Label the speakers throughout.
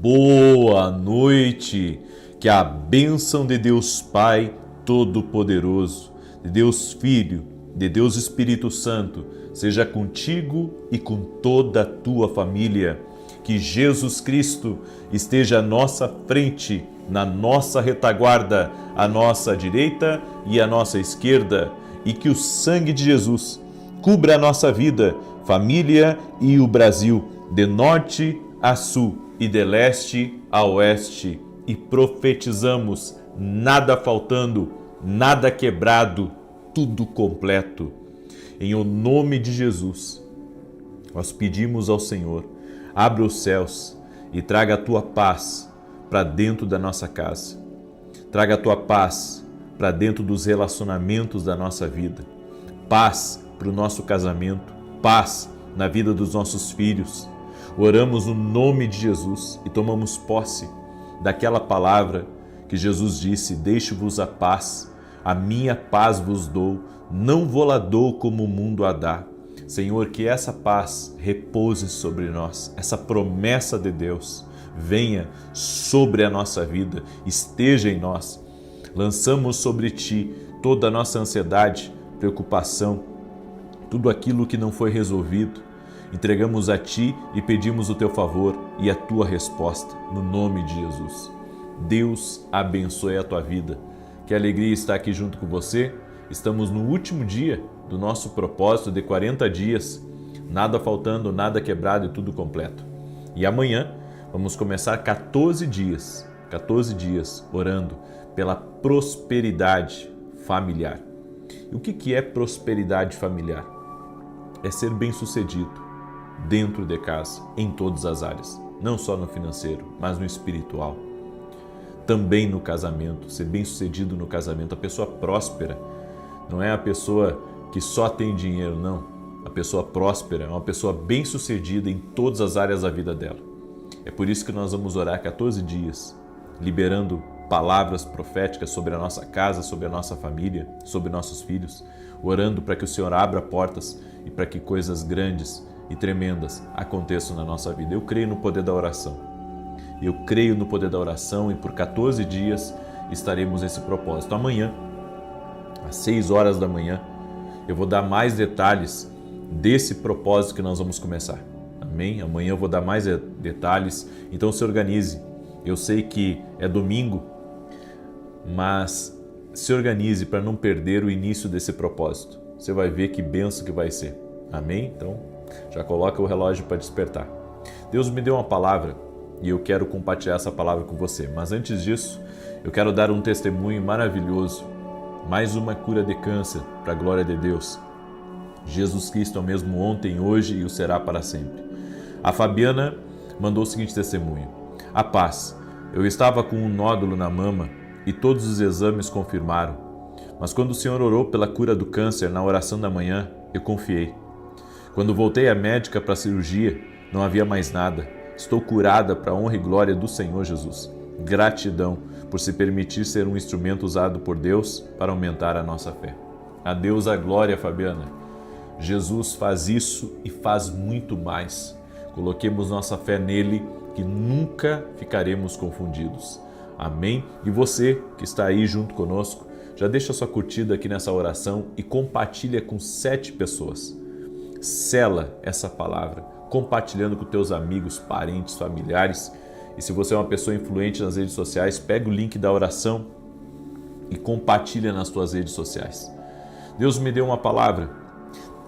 Speaker 1: Boa noite, que a bênção de Deus Pai Todo-Poderoso, de Deus Filho, de Deus Espírito Santo, seja contigo e com toda a tua família. Que Jesus Cristo esteja à nossa frente, na nossa retaguarda, à nossa direita e à nossa esquerda, e que o sangue de Jesus cubra a nossa vida, família e o Brasil, de norte a sul e de leste a oeste, e profetizamos nada faltando, nada quebrado, tudo completo. Em o nome de Jesus, nós pedimos ao Senhor, abra os céus e traga a tua paz para dentro da nossa casa. Traga a tua paz para dentro dos relacionamentos da nossa vida. Paz para o nosso casamento, paz na vida dos nossos filhos. Oramos no nome de Jesus e tomamos posse daquela palavra que Jesus disse: deixo-vos a paz, a minha paz vos dou, não vou-la dou como o mundo a dá. Senhor, que essa paz repouse sobre nós, essa promessa de Deus venha sobre a nossa vida, esteja em nós. Lançamos sobre ti toda a nossa ansiedade, preocupação, tudo aquilo que não foi resolvido. Entregamos a ti e pedimos o teu favor e a tua resposta, no nome de Jesus. Deus abençoe a tua vida. Que alegria estar aqui junto com você. Estamos no último dia do nosso propósito de 40 dias, nada faltando, nada quebrado e tudo completo. E amanhã vamos começar 14 dias orando pela prosperidade familiar. E o que é prosperidade familiar? É ser bem-sucedido dentro de casa, em todas as áreas, não só no financeiro, mas no espiritual. Também no casamento, ser bem-sucedido no casamento. A pessoa próspera não é a pessoa que só tem dinheiro, não. A pessoa próspera é uma pessoa bem-sucedida em todas as áreas da vida dela. É por isso que nós vamos orar 14 dias, liberando palavras proféticas sobre a nossa casa, sobre a nossa família, sobre nossos filhos, orando para que o Senhor abra portas e para que coisas grandes e tremendas aconteçam na nossa vida. Eu creio no poder da oração. Eu creio no poder da oração e por 14 dias estaremos nesse propósito. Amanhã, às 6 horas da manhã, eu vou dar mais detalhes desse propósito que nós vamos começar. Amém? Amanhã eu vou dar mais detalhes, então se organize. Eu sei que é domingo, mas se organize para não perder o início desse propósito. Você vai ver que bênção que vai ser. Amém? Então, já coloca o relógio para despertar. Deus me deu uma palavra e eu quero compartilhar essa palavra com você. Mas antes disso, eu quero dar um testemunho maravilhoso. Mais uma cura de câncer para a glória de Deus. Jesus Cristo é o mesmo ontem, hoje e o será para sempre. A Fabiana mandou o seguinte testemunho. A paz. Eu estava com um nódulo na mama e todos os exames confirmaram. Mas quando o Senhor orou pela cura do câncer na oração da manhã, eu confiei. Quando voltei à médica para a cirurgia, não havia mais nada. Estou curada para a honra e glória do Senhor Jesus. Gratidão por se permitir ser um instrumento usado por Deus para aumentar a nossa fé. A Deus a glória, Fabiana. Jesus faz isso e faz muito mais. Coloquemos nossa fé nele, que nunca ficaremos confundidos. Amém? E você que está aí junto conosco, já deixa sua curtida aqui nessa oração e compartilha com 7 pessoas. Sela essa palavra, compartilhando com teus amigos, parentes, familiares. E se você é uma pessoa influente nas redes sociais, pega o link da oração e compartilha nas tuas redes sociais. Deus me deu uma palavra,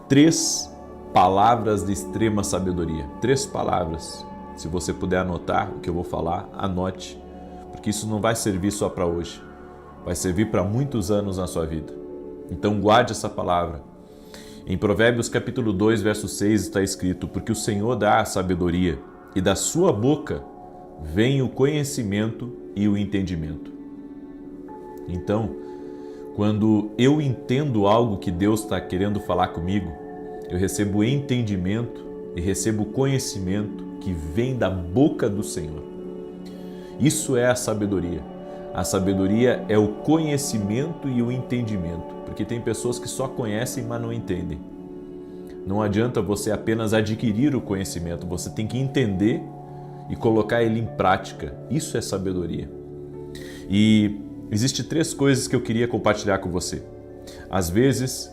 Speaker 1: 3 palavras de extrema sabedoria. 3 palavras. Se você puder anotar o que eu vou falar, anote, porque isso não vai servir só para hoje, vai servir para muitos anos na sua vida. Então guarde essa palavra. Em Provérbios capítulo 2, verso 6 está escrito: porque o Senhor dá a sabedoria e da sua boca vem o conhecimento e o entendimento. Então, quando eu entendo algo que Deus está querendo falar comigo, eu recebo entendimento e recebo conhecimento que vem da boca do Senhor. Isso é a sabedoria. A sabedoria é o conhecimento e o entendimento, porque tem pessoas que só conhecem, mas não entendem. Não adianta você apenas adquirir o conhecimento, você tem que entender e colocar ele em prática. Isso é sabedoria. E existem 3 coisas que eu queria compartilhar com você. Às vezes,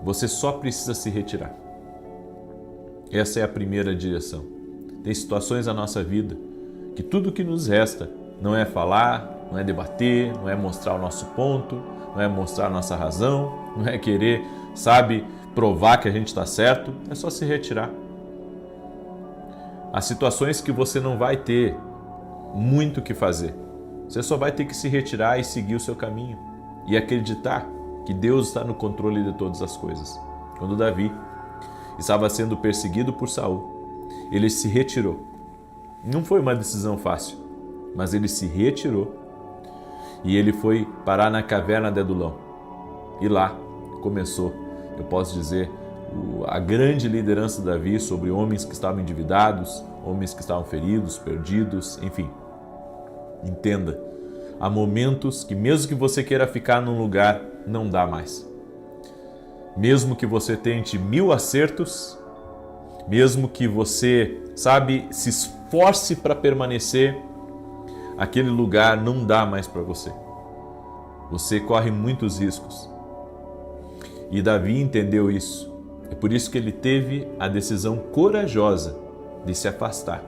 Speaker 1: você só precisa se retirar. Essa é a primeira direção. Tem situações na nossa vida que tudo que nos resta não é falar, não é debater, não é mostrar o nosso ponto, não é mostrar a nossa razão, não é querer, provar que a gente está certo, é só se retirar. Há situações que você não vai ter muito o que fazer. Você só vai ter que se retirar e seguir o seu caminho e acreditar que Deus está no controle de todas as coisas. Quando Davi estava sendo perseguido por Saul, ele se retirou. Não foi uma decisão fácil, mas ele se retirou e ele foi parar na caverna de Adulão. E lá começou, eu posso dizer, a grande liderança de Davi sobre homens que estavam endividados, homens que estavam feridos, perdidos, enfim. Entenda, há momentos que mesmo que você queira ficar num lugar, não dá mais. Mesmo que você tente 1000 acertos, mesmo que você, se esforce para permanecer, aquele lugar não dá mais para você. Você corre muitos riscos. E Davi entendeu isso. É por isso que ele teve a decisão corajosa de se afastar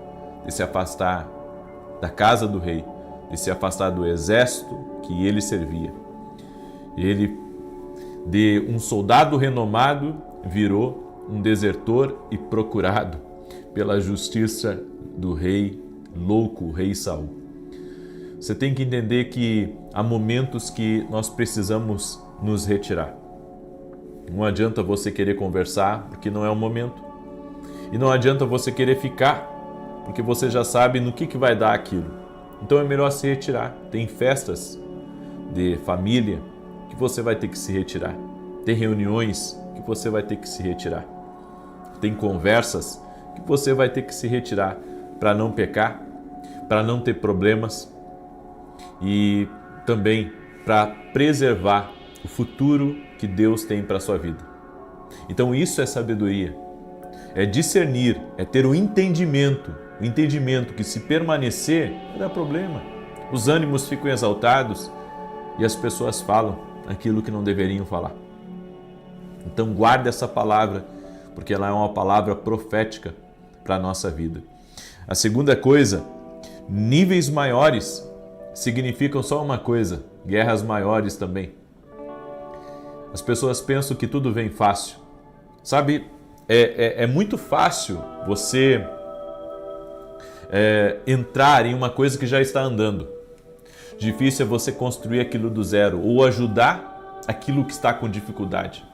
Speaker 1: da casa do rei, de se afastar do exército que ele servia. Ele, de um soldado renomado, virou um desertor e procurado pela justiça do rei louco, o rei Saul. Você tem que entender que há momentos que nós precisamos nos retirar. Não adianta você querer conversar, porque não é o momento. E não adianta você querer ficar, porque você já sabe no que vai dar aquilo. Então é melhor se retirar. Tem festas de família que você vai ter que se retirar. Tem reuniões que você vai ter que se retirar. Tem conversas que você vai ter que se retirar para não pecar, para não ter problemas e também para preservar o futuro que Deus tem para a sua vida. Então isso é sabedoria, é discernir, é ter o entendimento que se permanecer, não dá problema. Os ânimos ficam exaltados e as pessoas falam aquilo que não deveriam falar. Então guarde essa palavra, porque ela é uma palavra profética para a nossa vida. A segunda coisa, níveis maiores significam só uma coisa, guerras maiores também. As pessoas pensam que tudo vem fácil. É muito fácil você entrar em uma coisa que já está andando. Difícil é você construir aquilo do zero ou ajudar aquilo que está com dificuldade.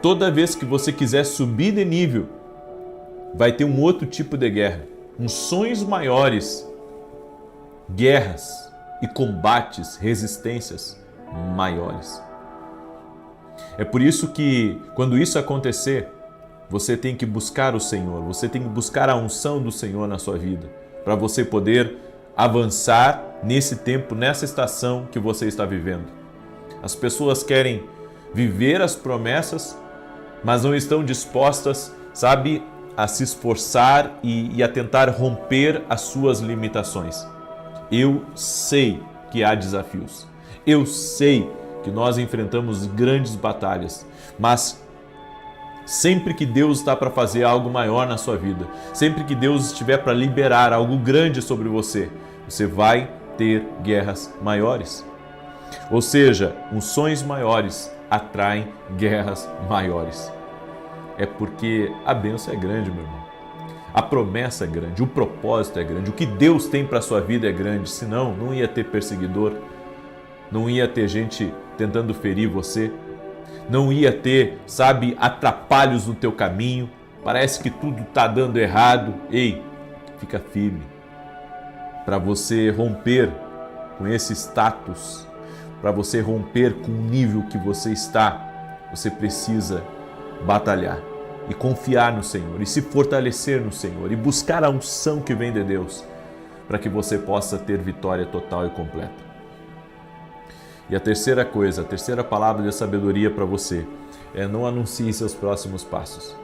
Speaker 1: Toda vez que você quiser subir de nível, vai ter um outro tipo de guerra. Uns sonhos maiores, guerras e combates, resistências maiores. É por isso que, quando isso acontecer, você tem que buscar o Senhor, você tem que buscar a unção do Senhor na sua vida, para você poder avançar nesse tempo, nessa estação que você está vivendo. As pessoas querem viver as promessas, mas não estão dispostas, a se esforçar e a tentar romper as suas limitações. Eu sei que há desafios, eu sei que nós enfrentamos grandes batalhas, mas sempre que Deus está para fazer algo maior na sua vida, sempre que Deus estiver para liberar algo grande sobre você, você vai ter guerras maiores. Ou seja, os sonhos maiores atraem guerras maiores. É porque a bênção é grande, meu irmão. A promessa é grande, o propósito é grande, o que Deus tem para a sua vida é grande, senão não ia ter perseguidor, não ia ter gente tentando ferir você, não ia ter, atrapalhos no teu caminho, parece que tudo está dando errado. Ei, fica firme. Para você romper com esse status, para você romper com o nível que você está, você precisa batalhar e confiar no Senhor e se fortalecer no Senhor e buscar a unção que vem de Deus para que você possa ter vitória total e completa. E a terceira coisa, a terceira palavra de sabedoria para você é: não anuncie seus próximos passos.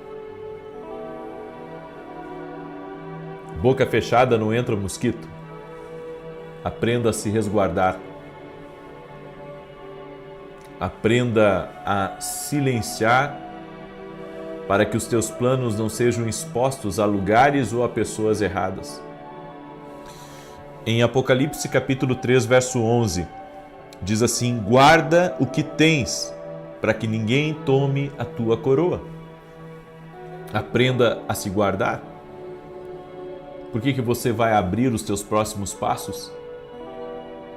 Speaker 1: Boca fechada não entra mosquito. Aprenda a se resguardar. Aprenda a silenciar para que os teus planos não sejam expostos a lugares ou a pessoas erradas. Em Apocalipse capítulo 3, verso 11, diz assim: guarda o que tens, para que ninguém tome a tua coroa. Aprenda a se guardar. Por que você vai abrir os teus próximos passos?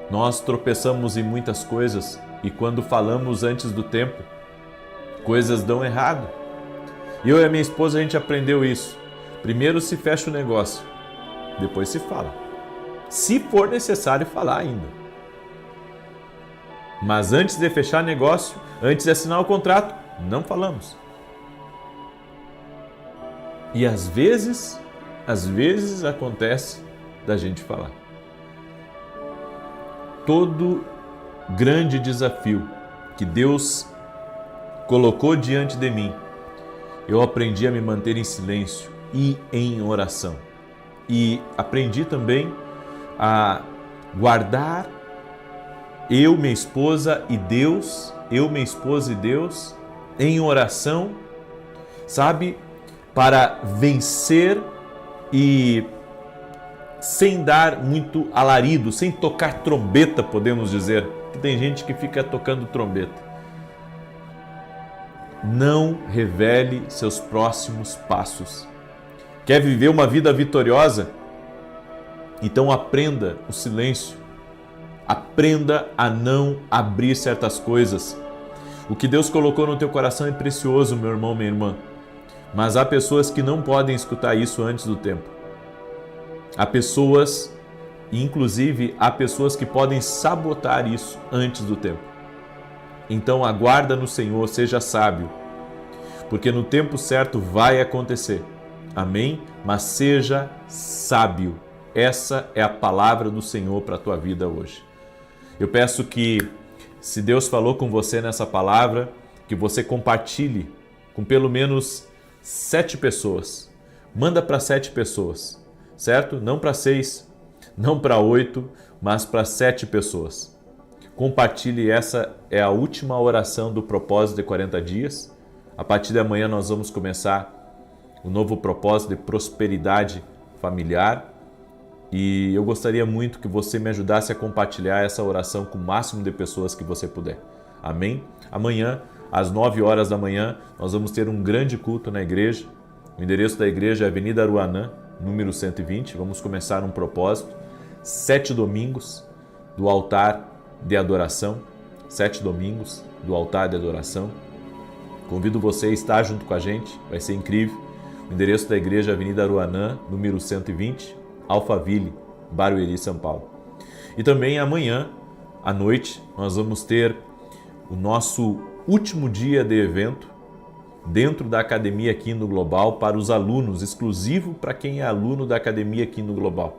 Speaker 1: Nós tropeçamos em muitas coisas e quando falamos antes do tempo, coisas dão errado. Eu e a minha esposa, a gente aprendeu isso. Primeiro se fecha o negócio, depois se fala. Se for necessário falar ainda. Mas antes de fechar negócio, antes de assinar o contrato, não falamos. E às vezes acontece da gente falar. Todo grande desafio que Deus colocou diante de mim, eu aprendi a me manter em silêncio e em oração. E aprendi também a guardar eu, minha esposa e Deus, em oração, sabe? Para vencer e sem dar muito alarido, sem tocar trombeta, podemos dizer, que tem gente que fica tocando trombeta. Não revele seus próximos passos. Quer viver uma vida vitoriosa? Então aprenda o silêncio. Aprenda a não abrir certas coisas. O que Deus colocou no teu coração é precioso, meu irmão, minha irmã. Mas há pessoas que não podem escutar isso antes do tempo. Há pessoas, inclusive, há pessoas que podem sabotar isso antes do tempo. Então aguarda no Senhor, seja sábio, porque no tempo certo vai acontecer. Amém? Mas seja sábio. Essa é a palavra do Senhor para a tua vida hoje. Eu peço que, se Deus falou com você nessa palavra, que você compartilhe com pelo menos 7 pessoas. Manda para 7 pessoas, certo? Não para 6, não para 8, mas para 7 pessoas. Compartilhe, essa é a última oração do propósito de 40 dias. A partir de amanhã nós vamos começar o novo propósito de prosperidade familiar. E eu gostaria muito que você me ajudasse a compartilhar essa oração com o máximo de pessoas que você puder. Amém? Amanhã, às 9 horas da manhã, nós vamos ter um grande culto na igreja. O endereço da igreja é Avenida Aruanã, número 120. Vamos começar um propósito. 7 domingos do altar de adoração. 7 domingos do altar de adoração. Convido você a estar junto com a gente, vai ser incrível. O endereço da igreja é Avenida Aruanã, número 120, Alphaville, Barueri, São Paulo. E também amanhã, à noite, nós vamos ter o nosso último dia de evento dentro da Academia Quino Global para os alunos, exclusivo para quem é aluno da Academia Quino Global.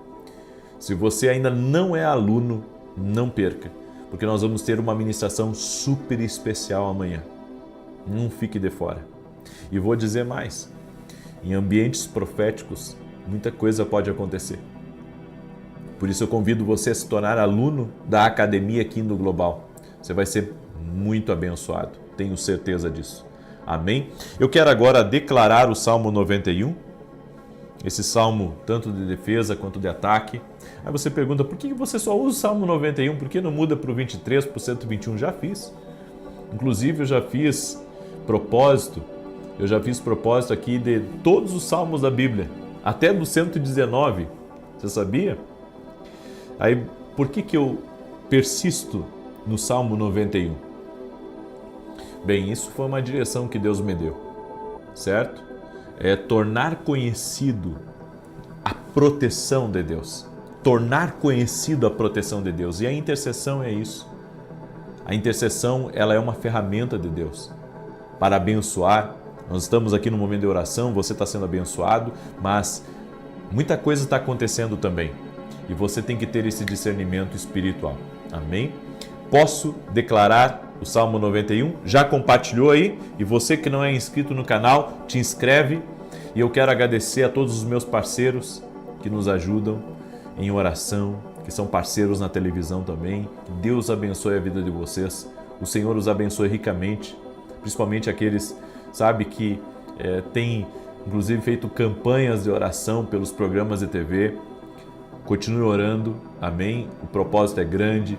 Speaker 1: Se você ainda não é aluno, não perca, porque nós vamos ter uma ministração super especial amanhã. Não fique de fora. E vou dizer mais, em ambientes proféticos, muita coisa pode acontecer. Por isso eu convido você a se tornar aluno da Academia Quino Global. Você vai ser muito abençoado, tenho certeza disso. Amém? Eu quero agora declarar o Salmo 91, esse salmo tanto de defesa quanto de ataque. Aí você pergunta, por que você só usa o Salmo 91? Por que não muda para o 23, para o 121? Já fiz. Inclusive eu já fiz propósito aqui de todos os salmos da Bíblia, até do 119. Você sabia? Aí, por que eu persisto no Salmo 91? Bem, isso foi uma direção que Deus me deu, certo? É tornar conhecido a proteção de Deus. Tornar conhecido a proteção de Deus. E a intercessão é isso. A intercessão, ela é uma ferramenta de Deus para abençoar. Nós estamos aqui no momento de oração, você está sendo abençoado, mas muita coisa está acontecendo também. E você tem que ter esse discernimento espiritual. Amém? Posso declarar o Salmo 91? Já compartilhou aí? E você que não é inscrito no canal, te inscreve. E eu quero agradecer a todos os meus parceiros que nos ajudam em oração, que são parceiros na televisão também. Que Deus abençoe a vida de vocês. O Senhor os abençoe ricamente, principalmente aqueles, sabe, que têm, inclusive, feito campanhas de oração pelos programas de TV. Continue orando, amém? O propósito é grande,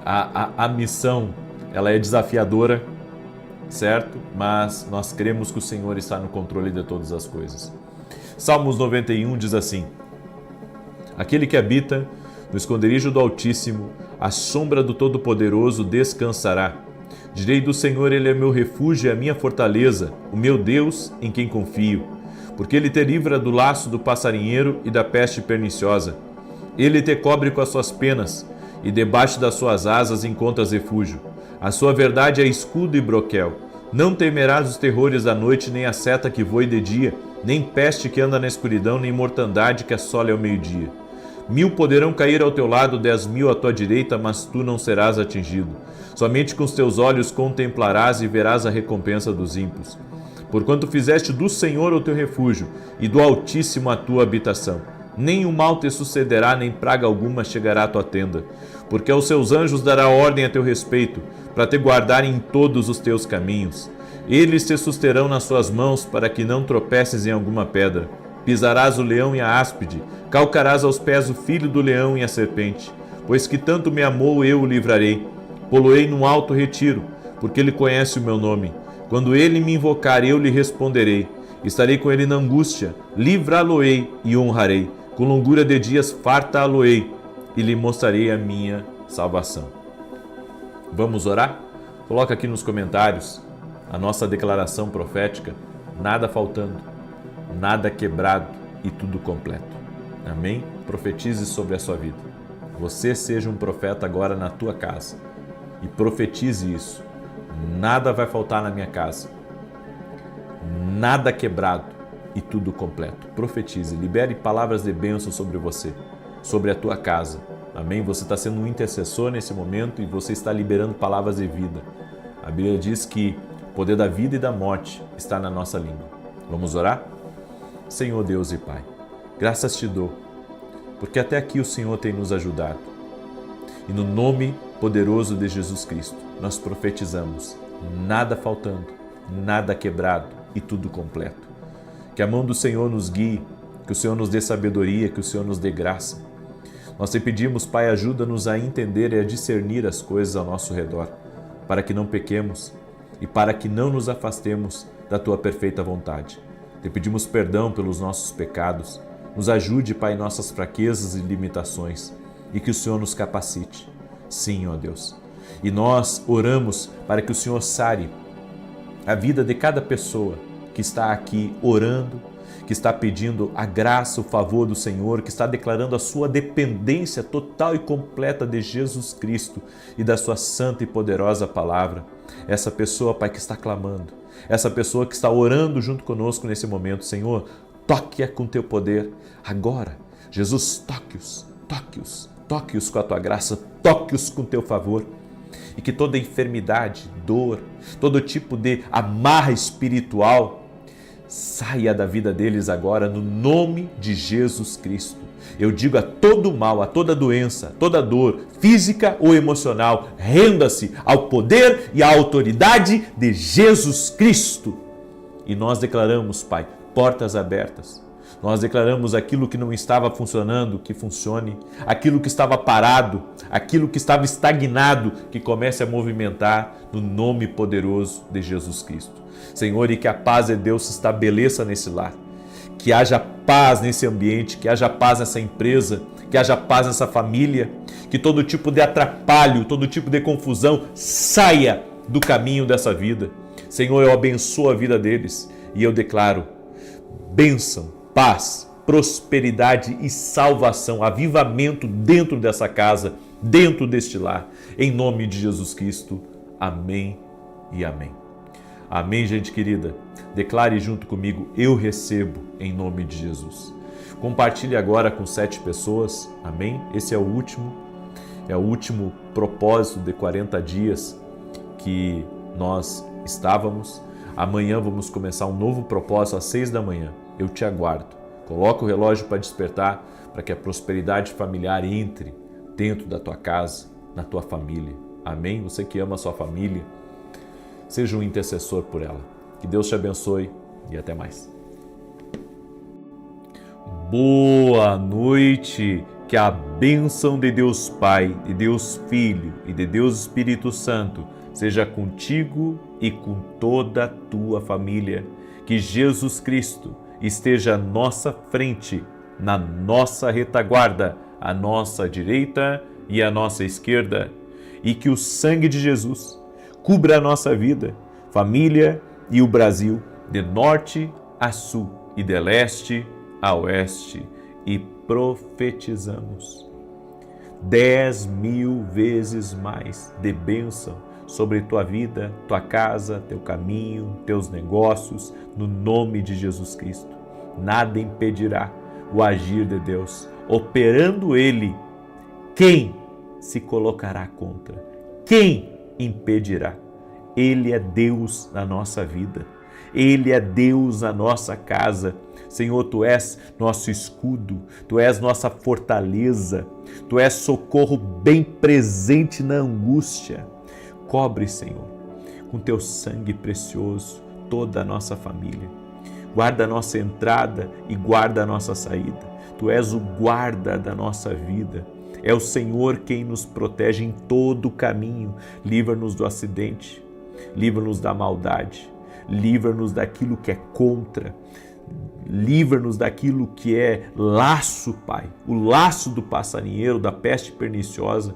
Speaker 1: a missão, ela é desafiadora, certo? Mas nós cremos que o Senhor está no controle de todas as coisas. Salmos 91 diz assim: aquele que habita no esconderijo do Altíssimo, à sombra do Todo-Poderoso descansará. Direi do Senhor, Ele é meu refúgio e a minha fortaleza, o meu Deus em quem confio. Porque Ele te livra do laço do passarinheiro e da peste perniciosa. Ele te cobre com as suas penas, e debaixo das suas asas encontras refúgio. A sua verdade é escudo e broquel. Não temerás os terrores da noite, nem a seta que voe de dia, nem peste que anda na escuridão, nem mortandade que assole ao meio-dia. 1000 poderão cair ao teu lado, 10.000 à tua direita, mas tu não serás atingido. Somente com os teus olhos contemplarás e verás a recompensa dos ímpios. Porquanto fizeste do Senhor o teu refúgio, e do Altíssimo a tua habitação. Nem o mal te sucederá, nem praga alguma chegará à tua tenda. Porque aos seus anjos dará ordem a teu respeito, para te guardarem em todos os teus caminhos. Eles te susterão nas suas mãos, para que não tropeces em alguma pedra. Pisarás o leão e a áspide, calcarás aos pés o filho do leão e a serpente. Pois que tanto me amou, eu o livrarei. Poloei num alto retiro, porque ele conhece o meu nome. Quando ele me invocar, eu lhe responderei. Estarei com ele na angústia, livrá-lo-ei e honrarei. Com longura de dias fartá-lo-ei e lhe mostrarei a minha salvação. Vamos orar? Coloca aqui nos comentários a nossa declaração profética: nada faltando, nada quebrado e tudo completo. Amém? Profetize sobre a sua vida. Você seja um profeta agora na tua casa e profetize isso. Nada vai faltar na minha casa, nada quebrado e tudo completo. Profetize, libere palavras de bênção sobre você, sobre a tua casa. Amém? Você está sendo um intercessor nesse momento e você está liberando palavras de vida. A Bíblia diz que o poder da vida e da morte está na nossa língua. Vamos orar? Senhor Deus e Pai, graças te dou, porque até aqui o Senhor tem nos ajudado. E no nome poderoso de Jesus Cristo, nós profetizamos: nada faltando, nada quebrado e tudo completo. Que a mão do Senhor nos guie, que o Senhor nos dê sabedoria, que o Senhor nos dê graça. Nós te pedimos, Pai, ajuda-nos a entender e a discernir as coisas ao nosso redor, para que não pequemos e para que não nos afastemos da Tua perfeita vontade. Te pedimos perdão pelos nossos pecados. Nos ajude, Pai, em nossas fraquezas e limitações, e que o Senhor nos capacite. Sim, ó Deus. E nós oramos para que o Senhor sare a vida de cada pessoa que está aqui orando, que está pedindo a graça, o favor do Senhor, que está declarando a sua dependência total e completa de Jesus Cristo e da sua santa e poderosa palavra. Essa pessoa, Pai, que está clamando, essa pessoa que está orando junto conosco nesse momento, Senhor, toque-a com teu poder agora. Jesus, toque-os, toque-os, toque-os com a tua graça, toque-os com teu favor. E que toda enfermidade, dor, todo tipo de amarra espiritual saia da vida deles agora, no nome de Jesus Cristo. Eu digo a todo mal, a toda doença, toda dor, física ou emocional, renda-se ao poder e à autoridade de Jesus Cristo. E nós declaramos, Pai, portas abertas. Nós declaramos aquilo que não estava funcionando, que funcione. Aquilo que estava parado, aquilo que estava estagnado, que comece a movimentar no nome poderoso de Jesus Cristo. Senhor, e que a paz de Deus se estabeleça nesse lar. Que haja paz nesse ambiente, que haja paz nessa empresa, que haja paz nessa família. Que todo tipo de atrapalho, todo tipo de confusão saia do caminho dessa vida. Senhor, eu abençoo a vida deles e eu declaro bênção, paz, prosperidade e salvação, avivamento dentro dessa casa, dentro deste lar. Em nome de Jesus Cristo. Amém e amém. Amém, gente querida? Declare junto comigo: eu recebo em nome de Jesus. Compartilhe agora com 7 pessoas. Amém? Esse é o último propósito de 40 dias que nós estávamos. Amanhã vamos começar um novo propósito às 6 da manhã. Eu te aguardo. Coloca o relógio para despertar, para que a prosperidade familiar entre dentro da tua casa, na tua família. Amém? Você que ama a sua família, seja um intercessor por ela. Que Deus te abençoe e até mais. Boa noite! Que a bênção de Deus Pai, de Deus Filho e de Deus Espírito Santo seja contigo e com toda a tua família. Que Jesus Cristo esteja à nossa frente, na nossa retaguarda, à nossa direita e à nossa esquerda. E que o sangue de Jesus cubra a nossa vida, família e o Brasil, de norte a sul e de leste a oeste. E profetizamos 10.000 vezes mais de bênção sobre tua vida, tua casa, teu caminho, teus negócios, no nome de Jesus Cristo. Nada impedirá o agir de Deus. Operando Ele, quem se colocará contra? Quem impedirá? Ele é Deus na nossa vida. Ele é Deus na nossa casa. Senhor, Tu és nosso escudo, Tu és nossa fortaleza, Tu és socorro bem presente na angústia. Cobre, Senhor, com Teu sangue precioso toda a nossa família. Guarda a nossa entrada e guarda a nossa saída. Tu és o guarda da nossa vida. É o Senhor quem nos protege em todo o caminho. Livra-nos do acidente, livra-nos da maldade, livra-nos daquilo que é contra, livra-nos daquilo que é laço, Pai, o laço do passarinheiro, da peste perniciosa.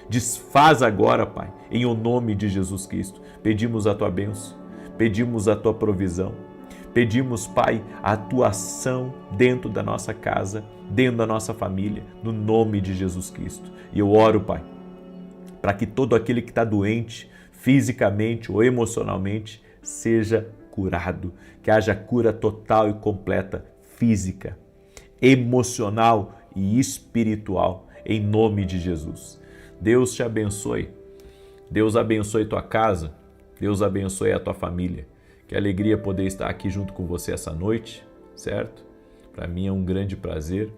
Speaker 1: Desfaz agora, Pai, em o nome de Jesus Cristo. Pedimos a Tua bênção, pedimos a Tua provisão, pedimos, Pai, a Tua ação dentro da nossa casa, dentro da nossa família, no nome de Jesus Cristo. E eu oro, Pai, para que todo aquele que está doente, fisicamente ou emocionalmente, seja curado, que haja cura total e completa, física, emocional e espiritual, em nome de Jesus. Deus te abençoe, Deus abençoe tua casa, Deus abençoe a tua família. Que alegria poder estar aqui junto com você essa noite, certo? Para mim é um grande prazer.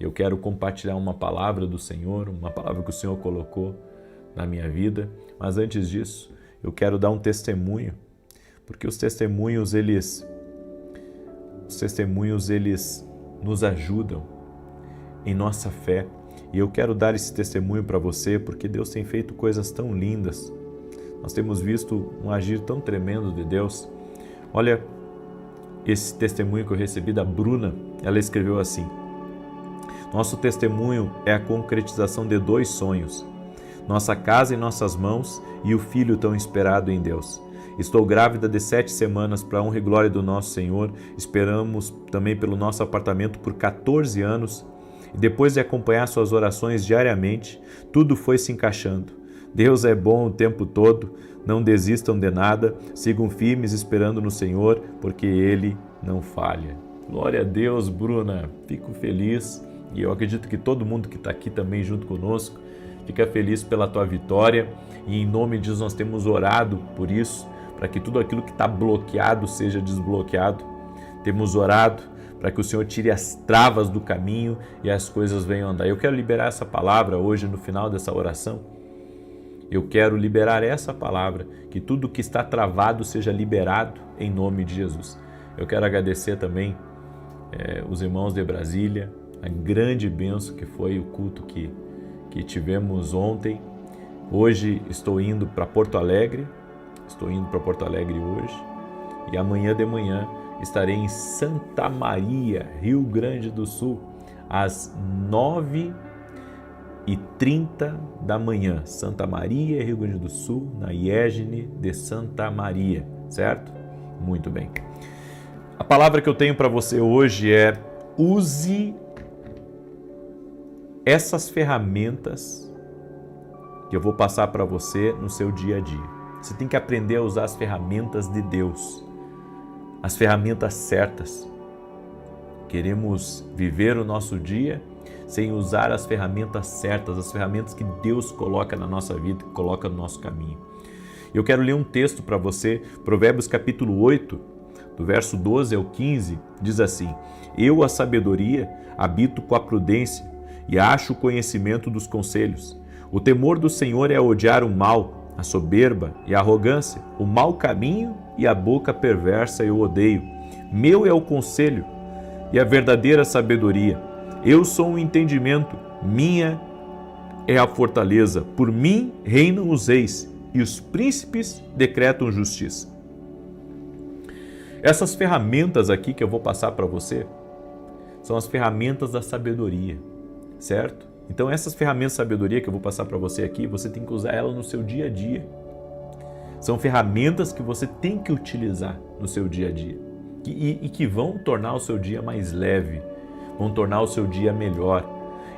Speaker 1: Eu quero compartilhar uma palavra do Senhor, uma palavra que o Senhor colocou na minha vida. Mas antes disso, eu quero dar um testemunho, porque os testemunhos eles nos ajudam em nossa fé. E eu quero dar esse testemunho para você, porque Deus tem feito coisas tão lindas. Nós temos visto um agir tão tremendo de Deus. Olha, esse testemunho que eu recebi da Bruna, ela escreveu assim: nosso testemunho é a concretização de 2 sonhos. Nossa casa em nossas mãos e o filho tão esperado em Deus. Estou grávida de 7 semanas para a honra e glória do nosso Senhor. Esperamos também pelo nosso apartamento por 14 anos. E depois de acompanhar suas orações diariamente, tudo foi se encaixando. Deus é bom o tempo todo. Não desistam de nada. Sigam firmes esperando no Senhor, porque Ele não falha. Glória a Deus, Bruna. Fico feliz e eu acredito que todo mundo que está aqui também junto conosco fica feliz pela tua vitória. E em nome de Jesus nós temos orado por isso, para que tudo aquilo que está bloqueado seja desbloqueado. Temos orado para que o Senhor tire as travas do caminho e as coisas venham andar. Eu quero liberar essa palavra hoje no final dessa oração. Eu quero liberar essa palavra, que tudo que está travado seja liberado em nome de Jesus. Eu quero agradecer também os irmãos de Brasília, a grande bênção que foi o culto que tivemos ontem. Hoje estou indo para Porto Alegre hoje, e amanhã de manhã estarei em Santa Maria, Rio Grande do Sul, às 9h30 da manhã. Santa Maria, Rio Grande do Sul, na IEGNE de Santa Maria, certo? Muito bem. A palavra que eu tenho para você hoje é: use essas ferramentas que eu vou passar para você no seu dia a dia. Você tem que aprender a usar as ferramentas de Deus, as ferramentas certas. Queremos viver o nosso dia sem usar as ferramentas certas, as ferramentas que Deus coloca na nossa vida, que coloca no nosso caminho. Eu quero ler um texto para você, Provérbios capítulo 8, do verso 12 ao 15, diz assim: Eu, a sabedoria, habito com a prudência e acho o conhecimento dos conselhos. O temor do Senhor é odiar o mal, a soberba e a arrogância, o mau caminho e a boca perversa eu odeio. Meu é o conselho e a verdadeira sabedoria. Eu sou um entendimento, minha é a fortaleza. Por mim reinam os reis e os príncipes decretam justiça. Essas ferramentas aqui que eu vou passar para você são as ferramentas da sabedoria, certo? Então essas ferramentas de sabedoria que eu vou passar para você aqui, você tem que usar elas no seu dia a dia. São ferramentas que você tem que utilizar no seu dia a dia e que vão tornar o seu dia mais leve, vão tornar o seu dia melhor.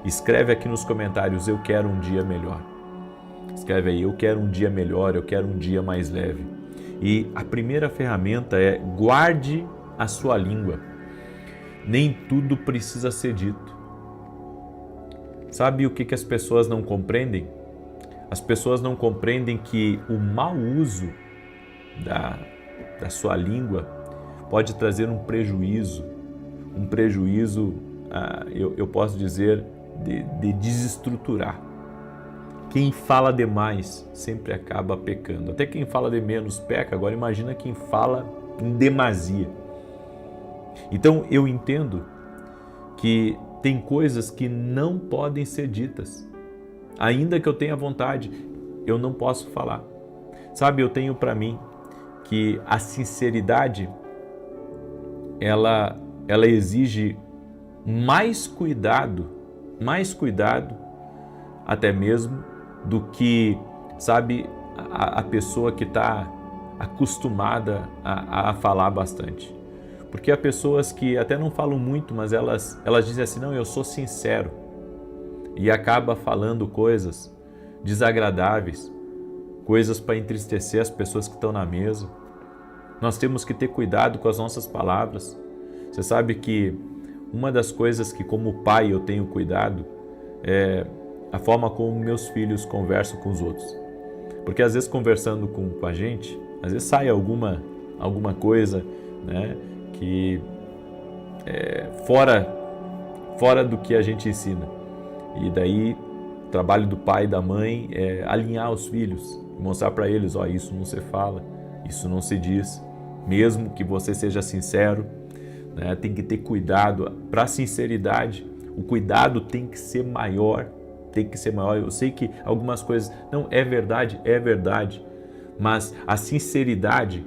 Speaker 1: Escreve aqui nos comentários: eu quero um dia melhor. Escreve aí: eu quero um dia melhor, eu quero um dia mais leve. E a primeira ferramenta é: guarde a sua língua. Nem tudo precisa ser dito. Sabe o que as pessoas não compreendem? As pessoas não compreendem que o mau uso da sua língua pode trazer um prejuízo, eu posso dizer, de desestruturar. Quem fala demais sempre acaba pecando. Até quem fala de menos peca. Agora imagina quem fala em demasia. Então eu entendo que tem coisas que não podem ser ditas. Ainda que eu tenha vontade, eu não posso falar. Sabe, eu tenho para mim que a sinceridade, ela exige mais cuidado até mesmo do que, sabe, a pessoa que está acostumada a falar bastante. Porque há pessoas que até não falam muito, mas elas dizem assim: não, eu sou sincero. E acaba falando coisas desagradáveis, coisas para entristecer as pessoas que estão na mesa. Nós temos que ter cuidado com as nossas palavras. Você sabe que uma das coisas que como pai eu tenho cuidado é a forma como meus filhos conversam com os outros. Porque às vezes conversando com a gente, às vezes sai alguma coisa, né, que é fora do que a gente ensina. E daí o trabalho do pai e da mãe é alinhar os filhos, mostrar para eles: ó, isso não se fala, isso não se diz. Mesmo que você seja sincero, né, tem que ter cuidado. Para a sinceridade, o cuidado tem que ser maior. Eu sei que algumas coisas, não, é verdade, mas a sinceridade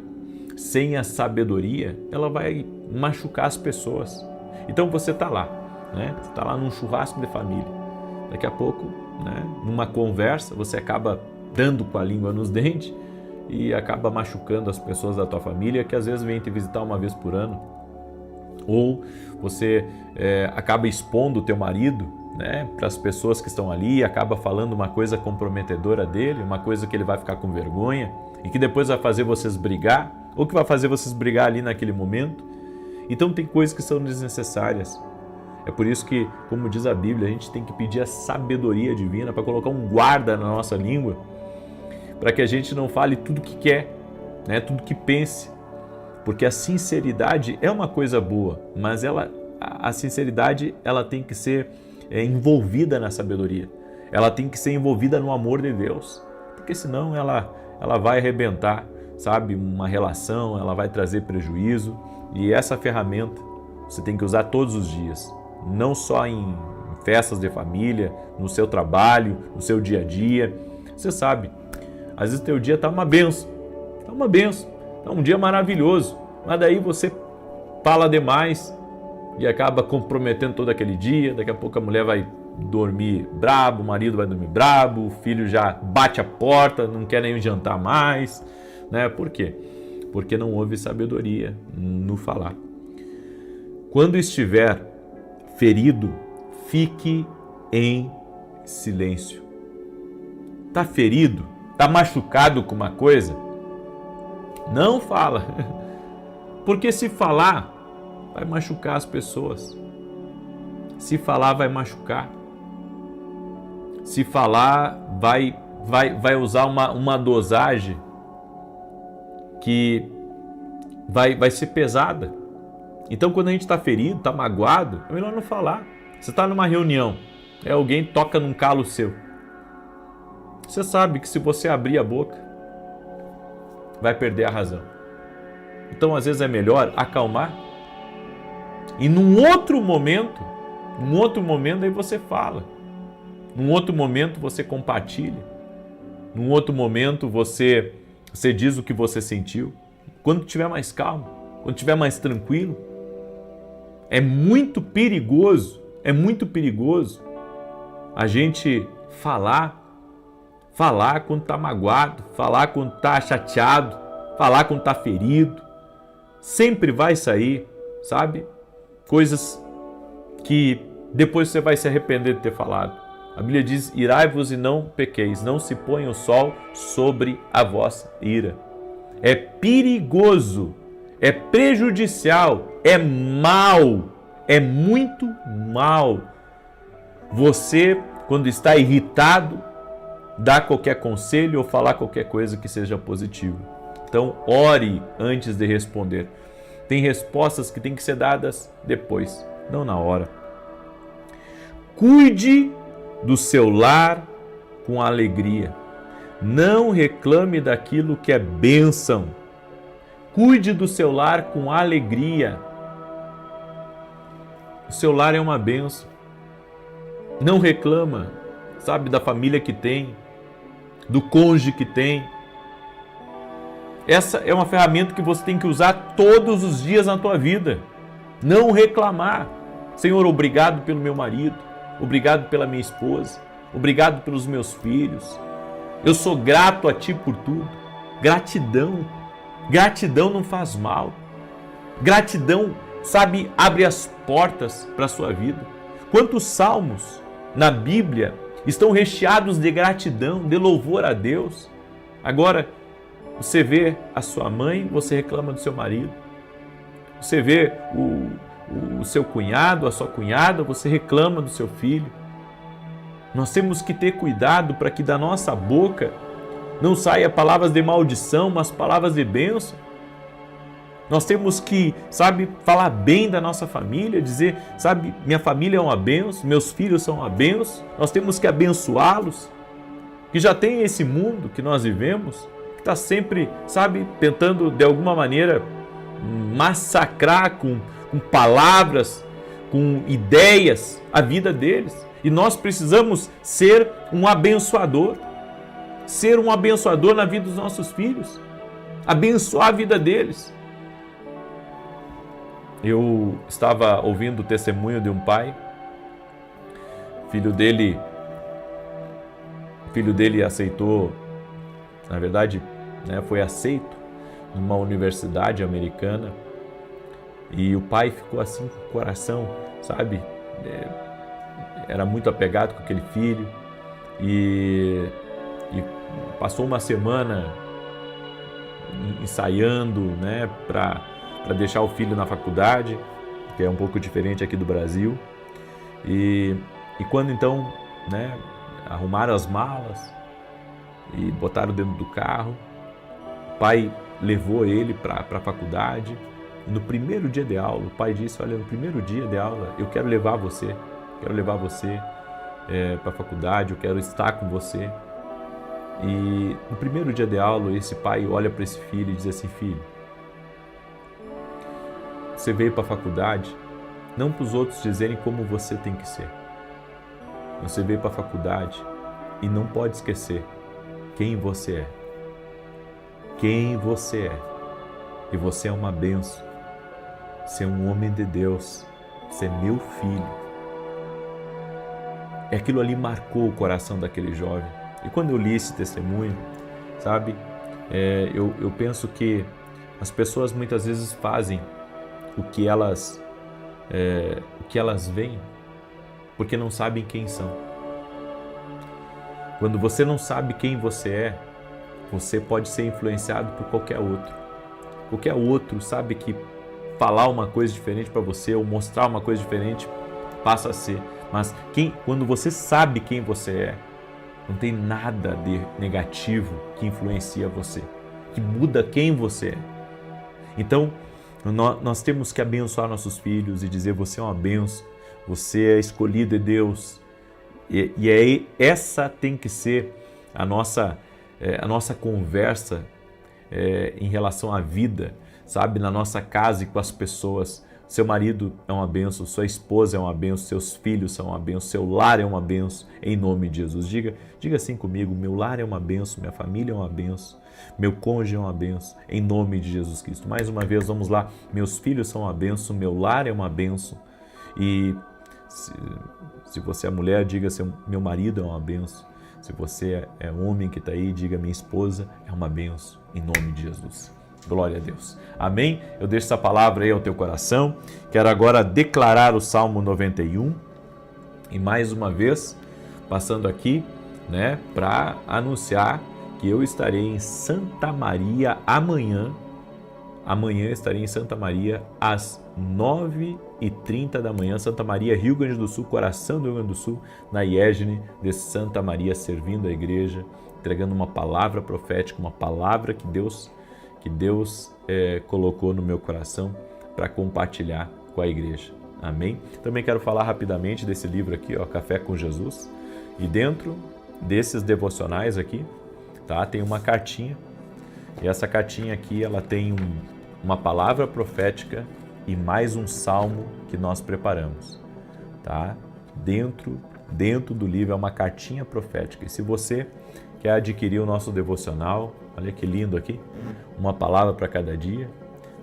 Speaker 1: sem a sabedoria, ela vai machucar as pessoas. Então você está lá, né? Você está lá num churrasco de família. Daqui a pouco, né, numa conversa, você acaba dando com a língua nos dentes e acaba machucando as pessoas da tua família, que às vezes vêm te visitar uma vez por ano. Ou você acaba expondo o teu marido, né, para as pessoas que estão ali, acaba falando uma coisa comprometedora dele, uma coisa que ele vai ficar com vergonha e que depois vai fazer vocês brigar, ou que vai fazer vocês brigar ali naquele momento. Então tem coisas que são desnecessárias. É por isso que, como diz a Bíblia, a gente tem que pedir a sabedoria divina para colocar um guarda na nossa língua, para que a gente não fale tudo que quer, né, tudo que pense. Porque a sinceridade é uma coisa boa, mas a sinceridade ela tem que ser envolvida na sabedoria. Ela tem que ser envolvida no amor de Deus, porque senão ela vai arrebentar, sabe, uma relação, ela vai trazer prejuízo. E essa ferramenta você tem que usar todos os dias, não só em festas de família, no seu trabalho, no seu dia a dia. Você sabe, às vezes teu dia está uma benção, está um dia maravilhoso, mas daí você fala demais e acaba comprometendo todo aquele dia. Daqui a pouco a mulher vai dormir brabo, o marido vai dormir brabo, o filho já bate a porta, não quer nem jantar mais, né? Por quê? Porque não houve sabedoria no falar. Quando estiver ferido, fique em silêncio. Está ferido? Está machucado com uma coisa? Não fala. Porque se falar, vai machucar as pessoas. Se falar, vai machucar. Se falar, vai usar uma dosagem que vai ser pesada. Então, quando a gente está ferido, está magoado, é melhor não falar. Você está numa reunião, alguém toca num calo seu. Você sabe que se você abrir a boca, vai perder a razão. Então, às vezes é melhor acalmar e num outro momento, aí você fala. Num outro momento você compartilha. Num outro momento você diz o que você sentiu. Quando estiver mais calmo, quando estiver mais tranquilo. É muito perigoso a gente falar quando está magoado, falar quando está chateado, falar quando está ferido. Sempre vai sair, sabe? Coisas que depois você vai se arrepender de ter falado. A Bíblia diz, irai-vos e não pequeis, não se ponha o sol sobre a vossa ira. É perigoso, é prejudicial, é mal, é muito mal. Você, quando está irritado, dá qualquer conselho ou falar qualquer coisa que seja positivo. Então, ore antes de responder. Tem respostas que têm que ser dadas depois, não na hora. Cuide do seu lar com alegria. Não reclame daquilo que é bênção. Cuide do seu lar com alegria. O seu lar é uma bênção. Não reclama, sabe, da família que tem, do cônjuge que tem. Essa é uma ferramenta que você tem que usar todos os dias na tua vida. Não reclamar. Senhor, obrigado pelo meu marido. Obrigado pela minha esposa. Obrigado pelos meus filhos. Eu sou grato a Ti por tudo. Gratidão. Gratidão não faz mal. Gratidão, sabe, abre as portas para a sua vida. Quantos salmos na Bíblia estão recheados de gratidão, de louvor a Deus? Agora, você vê a sua mãe, você reclama do seu marido. Você vê o seu cunhado, a sua cunhada, você reclama do seu filho. Nós temos que ter cuidado para que da nossa boca não saia palavras de maldição, mas palavras de bênção. Nós temos que, sabe, falar bem da nossa família, dizer, sabe, minha família é uma bênção, meus filhos são uma bênção. Nós temos que abençoá-los. Que já tem esse mundo que nós vivemos, que está sempre, sabe, tentando de alguma maneira massacrar com palavras, com ideias a vida deles. E nós precisamos ser um abençoador na vida dos nossos filhos, abençoar a vida deles. Eu estava ouvindo o testemunho de um pai, filho dele aceitou, na verdade, foi aceito numa universidade americana, e o pai ficou assim com o coração, sabe, era muito apegado com aquele filho, e passou uma semana ensaiando, para deixar o filho na faculdade, que é um pouco diferente aqui do Brasil, e quando então, arrumaram as malas e botaram dentro do carro, o pai levou ele para a faculdade. No primeiro dia de aula, o pai disse, olha, no primeiro dia de aula, eu quero levar você para a faculdade, eu quero estar com você. E no primeiro dia de aula, esse pai olha para esse filho e diz assim, filho, você veio para a faculdade não para os outros dizerem como você tem que ser. Você veio para a faculdade e não pode esquecer quem você é. Quem você é. E você é uma bênção. Você é um homem de Deus. Você é meu filho. E aquilo ali marcou o coração daquele jovem. E quando eu li esse testemunho, sabe, eu penso que as pessoas muitas vezes fazem o que elas veem, porque não sabem quem são. Quando você não sabe quem você é, você pode ser influenciado por qualquer outro. Qualquer outro sabe que falar uma coisa diferente para você ou mostrar uma coisa diferente passa a ser. Mas quando você sabe quem você é, não tem nada de negativo que influencia você, que muda quem você é. Então, Nós temos que abençoar nossos filhos e dizer: você é uma bênção, você é escolhido de Deus. E aí essa tem que ser a nossa conversa em relação à vida, sabe? Na nossa casa e com as pessoas. Seu marido é uma bênção, sua esposa é uma bênção, seus filhos são uma bênção, seu lar é uma bênção, em nome de Jesus. Diga assim comigo: meu lar é uma bênção, minha família é uma bênção, meu cônjuge é uma bênção, em nome de Jesus Cristo. Mais uma vez, vamos lá: meus filhos são uma bênção, meu lar é uma bênção. E se você é mulher, diga assim: meu marido é uma bênção. Se você é homem que está aí, diga: minha esposa é uma bênção, em nome de Jesus. Glória a Deus. Amém? Eu deixo essa palavra aí ao teu coração. Quero agora declarar o Salmo 91. E mais uma vez, passando aqui, né, para anunciar que eu estarei em Santa Maria amanhã. Amanhã estarei em Santa Maria às 9h30 da manhã. Santa Maria, Rio Grande do Sul, coração do Rio Grande do Sul, na IEGNE de Santa Maria, servindo a igreja, entregando uma palavra profética, uma palavra que Deus colocou no meu coração para compartilhar com a igreja. Amém? Também quero falar rapidamente desse livro aqui, ó, Café com Jesus. E dentro desses devocionais aqui, tá, tem uma cartinha. E essa cartinha aqui, ela tem uma palavra profética e mais um salmo que nós preparamos, tá? Dentro do livro é uma cartinha profética. E se você quer adquirir o nosso devocional, olha que lindo aqui, uma palavra para cada dia,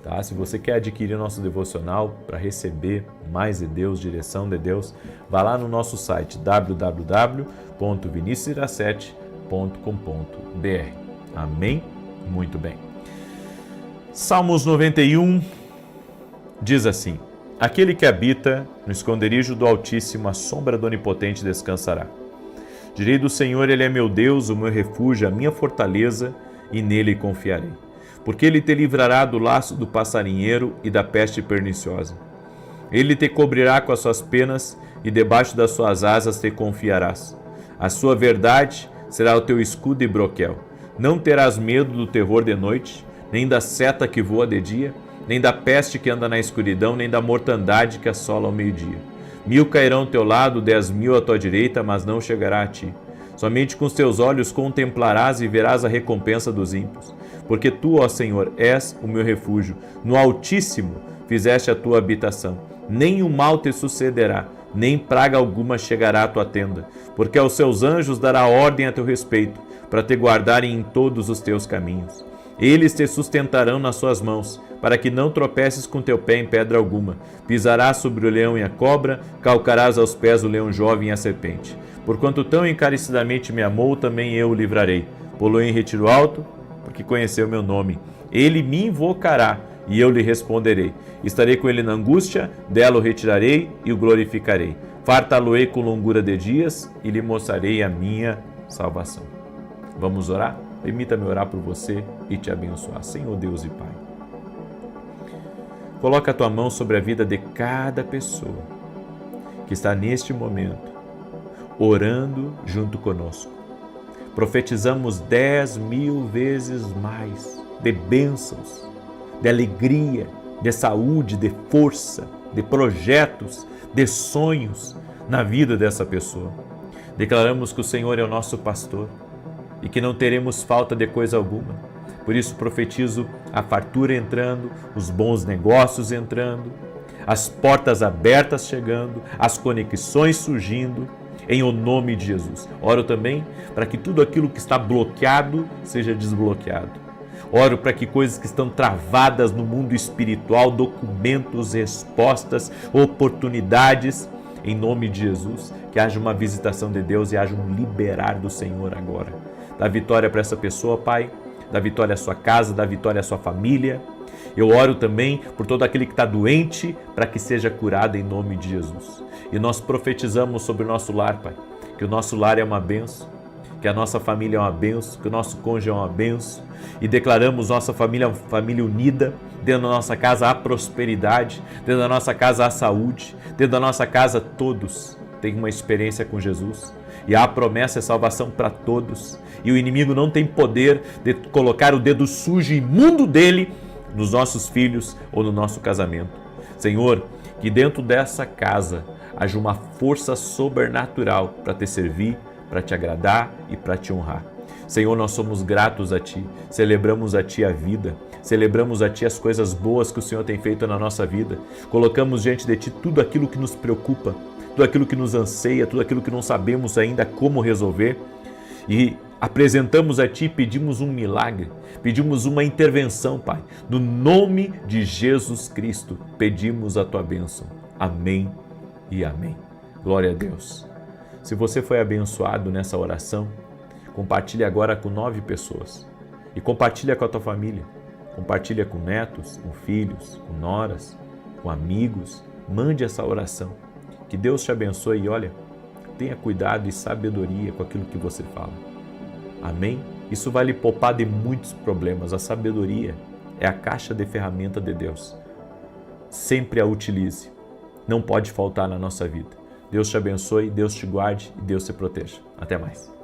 Speaker 1: tá? Se você quer adquirir o nosso devocional para receber mais de Deus, direção de Deus, vá lá no nosso site www.vinicius17.com.br. Amém? Muito bem. Salmos 91 diz assim: aquele que habita no esconderijo do Altíssimo, a sombra do Onipotente descansará. Direi do Senhor: Ele é meu Deus, o meu refúgio, a minha fortaleza, e nele confiarei. Porque Ele te livrará do laço do passarinheiro e da peste perniciosa. Ele te cobrirá com as suas penas, e debaixo das suas asas te confiarás. A sua verdade será o teu escudo e broquel. Não terás medo do terror de noite, nem da seta que voa de dia, nem da peste que anda na escuridão, nem da mortandade que assola ao meio-dia. 1000 cairão ao teu lado, 10.000 à tua direita, mas não chegará a ti. Somente com os teus olhos contemplarás e verás a recompensa dos ímpios. Porque tu, ó Senhor, és o meu refúgio. No Altíssimo fizeste a tua habitação. Nem o mal te sucederá, nem praga alguma chegará à tua tenda. Porque aos seus anjos dará ordem a teu respeito, para te guardarem em todos os teus caminhos. Eles te sustentarão nas suas mãos, para que não tropeces com teu pé em pedra alguma. Pisarás sobre o leão e a cobra, calcarás aos pés o leão jovem e a serpente. Porquanto tão encarecidamente me amou, também eu o livrarei. Pô-lo em retiro alto, porque conheceu meu nome. Ele me invocará, e eu lhe responderei. Estarei com ele na angústia, dela o retirarei e o glorificarei. Fartá-lo-ei com longura de dias, e lhe mostrarei a minha salvação. Vamos orar? Permita-me orar por você e te abençoar. Senhor Deus e Pai, coloca a tua mão sobre a vida de cada pessoa que está neste momento orando junto conosco. Profetizamos 10.000 vezes mais de bênçãos, de alegria, de saúde, de força, de projetos, de sonhos na vida dessa pessoa. Declaramos que o Senhor é o nosso pastor e que não teremos falta de coisa alguma. Por isso profetizo a fartura entrando, os bons negócios entrando, as portas abertas chegando, as conexões surgindo, em o nome de Jesus. Oro também para que tudo aquilo que está bloqueado seja desbloqueado. Oro para que coisas que estão travadas no mundo espiritual, documentos, respostas, oportunidades, em nome de Jesus, que haja uma visitação de Deus e haja um liberar do Senhor agora. Dá vitória para essa pessoa, Pai, dá vitória à sua casa, dá vitória à sua família. Eu oro também por todo aquele que está doente, para que seja curado em nome de Jesus. E nós profetizamos sobre o nosso lar, Pai, que o nosso lar é uma bênção, que a nossa família é uma bênção, que o nosso cônjuge é uma bênção, e declaramos nossa família unida, dentro da nossa casa há prosperidade, dentro da nossa casa há saúde, dentro da nossa casa todos têm uma experiência com Jesus, e há a promessa e salvação para todos, e o inimigo não tem poder de colocar o dedo sujo e imundo dele nos nossos filhos ou no nosso casamento. Senhor, que dentro dessa casa haja uma força sobrenatural para te servir, para te agradar e para te honrar. Senhor, nós somos gratos a Ti, celebramos a Ti a vida, celebramos a Ti as coisas boas que o Senhor tem feito na nossa vida. Colocamos diante de Ti tudo aquilo que nos preocupa, tudo aquilo que nos anseia, tudo aquilo que não sabemos ainda como resolver. E apresentamos a Ti, pedimos um milagre, pedimos uma intervenção, Pai. No nome de Jesus Cristo, pedimos a Tua bênção. Amém e amém. Glória a Deus. Se você foi abençoado nessa oração, compartilhe agora com 9 pessoas. E compartilha com a tua família. Compartilha com netos, com filhos, com noras, com amigos. Mande essa oração. Que Deus te abençoe e olha, tenha cuidado e sabedoria com aquilo que você fala. Amém? Isso vai lhe poupar de muitos problemas. A sabedoria é a caixa de ferramenta de Deus. Sempre a utilize. Não pode faltar na nossa vida. Deus te abençoe, Deus te guarde e Deus te proteja. Até mais.